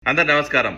అందరు నమస్కారం.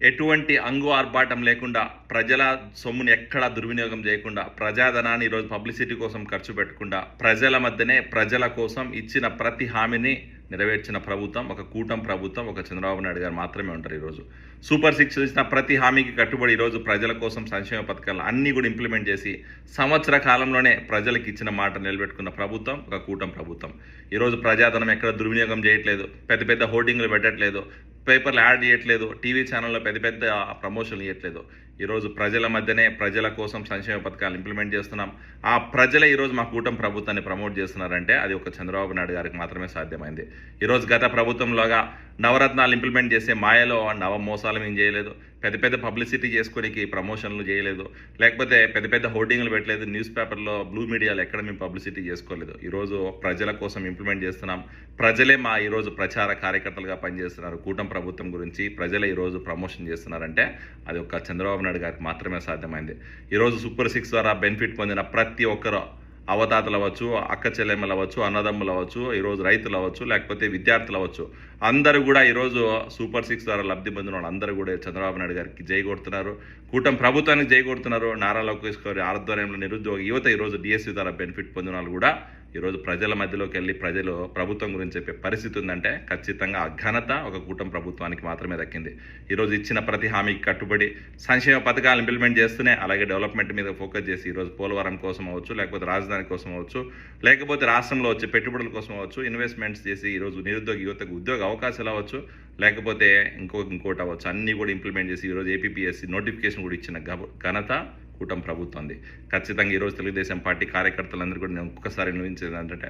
ఎటువంటి అంగు ఆర్భాటం లేకుండా ప్రజల సొమ్ముని ఎక్కడా దుర్వినియోగం చేయకుండా ప్రజాధనాన్ని ఈరోజు పబ్లిసిటీ కోసం ఖర్చు పెట్టకుండా ప్రజల మధ్యనే ప్రజల కోసం ఇచ్చిన ప్రతి హామీని నెరవేర్చిన ప్రభుత్వం ఒక కూటమి ప్రభుత్వం, ఒక చంద్రబాబు నాయుడు గారు మాత్రమే ఉంటారు. ఈరోజు సూపర్ 6 ఇచ్చిన ప్రతి హామీకి కట్టుబడి ఈరోజు ప్రజల కోసం సంక్షేమ పథకాలు అన్నీ కూడా ఇంప్లిమెంట్ చేసి సంవత్సర కాలంలోనే ప్రజలకు ఇచ్చిన మాట నిలబెట్టుకున్న ప్రభుత్వం ఒక కూటమి ప్రభుత్వం. ఈరోజు ప్రజాధనం ఎక్కడ దుర్వినియోగం చేయట్లేదు, పెద్ద పెద్ద హోర్డింగ్లు పెట్టట్లేదు, పేపర్లు యాడ్ చేయట్లేదు, టీవీ ఛానల్లో పెద్ద పెద్ద ప్రమోషన్లు ఇవ్వట్లేదు. ఈరోజు ప్రజల మధ్యనే ప్రజల కోసం సంక్షేమ పథకాలు ఇంప్లిమెంట్ చేస్తున్నాం. ఆ ప్రజలే ఈరోజు మా కూటమి ప్రభుత్వాన్ని ప్రమోట్ చేస్తున్నారంటే అది ఒక చంద్రబాబు నాయుడు గారికి మాత్రమే సాధ్యమైంది. ఈరోజు గత ప్రభుత్వంలోగా నవరత్నాలు ఇంప్లిమెంట్ చేసే మాయలో నవ మోసాలు మేము చేయలేదు, పెద్ద పెద్ద పబ్లిసిటీ చేసుకోనికి ప్రమోషన్లు చేయలేదు, లేకపోతే పెద్ద పెద్ద హోర్డింగ్లు పెట్టలేదు, న్యూస్ పేపర్లో బ్లూ మీడియాలో ఎక్కడ మేము పబ్లిసిటీ చేసుకోలేదు. ఈరోజు ప్రజల కోసం ఇంప్లిమెంట్ చేస్తున్నాం. ప్రజలే మా ఈరోజు ప్రచార కార్యకర్తలుగా పనిచేస్తున్నారు. కూటమి ప్రభుత్వం గురించి ప్రజలే ఈరోజు ప్రమోషన్ చేస్తున్నారంటే అది ఒక చంద్రబాబు నాయుడు గారికి మాత్రమే సాధ్యమైంది. ఈరోజు సూపర్ 6 ద్వారా బెనిఫిట్ పొందిన ప్రతి ఒక్కరు అవతాతలు అవ్వచ్చు, అక్క చెల్లెమ్మలు అవ్వచ్చు, అన్నదమ్ములు అవ్వచ్చు, ఈరోజు రైతులు అవ్వచ్చు, లేకపోతే విద్యార్థులు అవ్వచ్చు, అందరూ కూడా ఈరోజు సూపర్ 6 ద్వారా లబ్ధి పొందిన వాళ్ళు అందరూ కూడా చంద్రబాబు నాయుడు గారికి జై కొడుతున్నారు, కూటమి ప్రభుత్వానికి జై కొడుతున్నారు. నారా లోకేష్ గారి ఆధ్వర్యంలో నిరుద్యోగ యువత ఈరోజు డిఎస్సి ద్వారా బెనిఫిట్ పొందిన వాళ్ళు కూడా ఈరోజు ప్రజల మధ్యలోకి వెళ్ళి ప్రజలు ప్రభుత్వం గురించి చెప్పే పరిస్థితి ఉందంటే ఖచ్చితంగా ఆ ఘనత ఒక కూటమి ప్రభుత్వానికి మాత్రమే దక్కింది. ఈరోజు ఇచ్చిన ప్రతి హామీకి కట్టుబడి సంక్షేమ పథకాలు ఇంప్లిమెంట్ చేస్తూనే అలాగే డెవలప్మెంట్ మీద ఫోకస్ చేసి ఈరోజు పోలవరం కోసం అవ్వచ్చు, లేకపోతే రాజధాని కోసం అవ్వచ్చు, లేకపోతే రాష్ట్రంలో వచ్చే పెట్టుబడుల కోసం అవ్వచ్చు, ఇన్వెస్ట్మెంట్స్ చేసి ఈరోజు నిరుద్యోగ యువతకు ఉద్యోగ అవకాశాలు అవ్వచ్చు, లేకపోతే ఇంకోటి అవ్వచ్చు, అన్నీ కూడా ఇంప్లిమెంట్ చేసి ఈరోజు ఏపీపీఎస్సీ నోటిఫికేషన్ కూడా ఇచ్చిన ఘనత కూటమి ప్రభుత్వంది. ఖచ్చితంగా ఈరోజు తెలుగుదేశం పార్టీ కార్యకర్తలందరూ కూడా నేను ఒక్కసారి నిర్వహించేది ఏంటంటే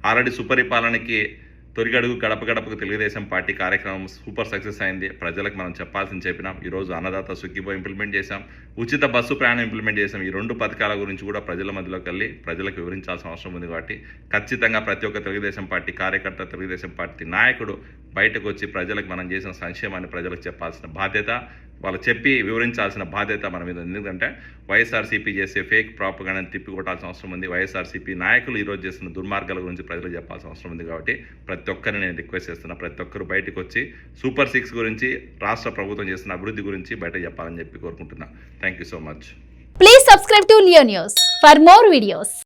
ఆల్రెడీ సుపరిపాలనకి తొలిగడుగు గడప గడపకు తెలుగుదేశం పార్టీ కార్యక్రమం సూపర్ సక్సెస్ అయింది. ప్రజలకు మనం చెప్పాల్సింది చెప్పినాం. ఈరోజు అన్నదాత సుఖీభో ఇంప్లిమెంట్ చేశాం, ఉచిత బస్సు ప్రయాణం ఇంప్లిమెంట్ చేశాం. ఈ 2 పథకాల గురించి కూడా ప్రజల మధ్యలోకి వెళ్ళి ప్రజలకు వివరించాల్సిన అవసరం ఉంది. కాబట్టి ఖచ్చితంగా ప్రతి ఒక్క తెలుగుదేశం పార్టీ కార్యకర్త, తెలుగుదేశం పార్టీ నాయకుడు బయటకు వచ్చి ప్రజలకు మనం చేసిన సంక్షేమాన్ని ప్రజలకు చెప్పాల్సిన బాధ్యత, వాళ్ళు చెప్పి వివరించాల్సిన బాధ్యత మన మీద. ఎందుకంటే వైఎస్ఆర్సీపీ చేసే ఫేక్ ప్రాపగాండాని తిప్పికొట్టాల్సిన అవసరం ఉంది. వైఎస్ఆర్సీపీ నాయకులు ఈరోజు చేస్తున్న దుర్మార్గాల గురించి ప్రజలకు చెప్పాల్సిన అవసరం ఉంది. కాబట్టి ప్రతి ఒక్కరిని నేను రిక్వెస్ట్ చేస్తున్నా, ప్రతి ఒక్కరు బయటకు వచ్చి సూపర్ 6 గురించి, రాష్ట్ర ప్రభుత్వం చేస్తున్న అభివృద్ధి గురించి బయట చెప్పాలని చెప్పి కోరుకుంటున్నా. Thank you so much. Please subscribe to Leo news for more videos.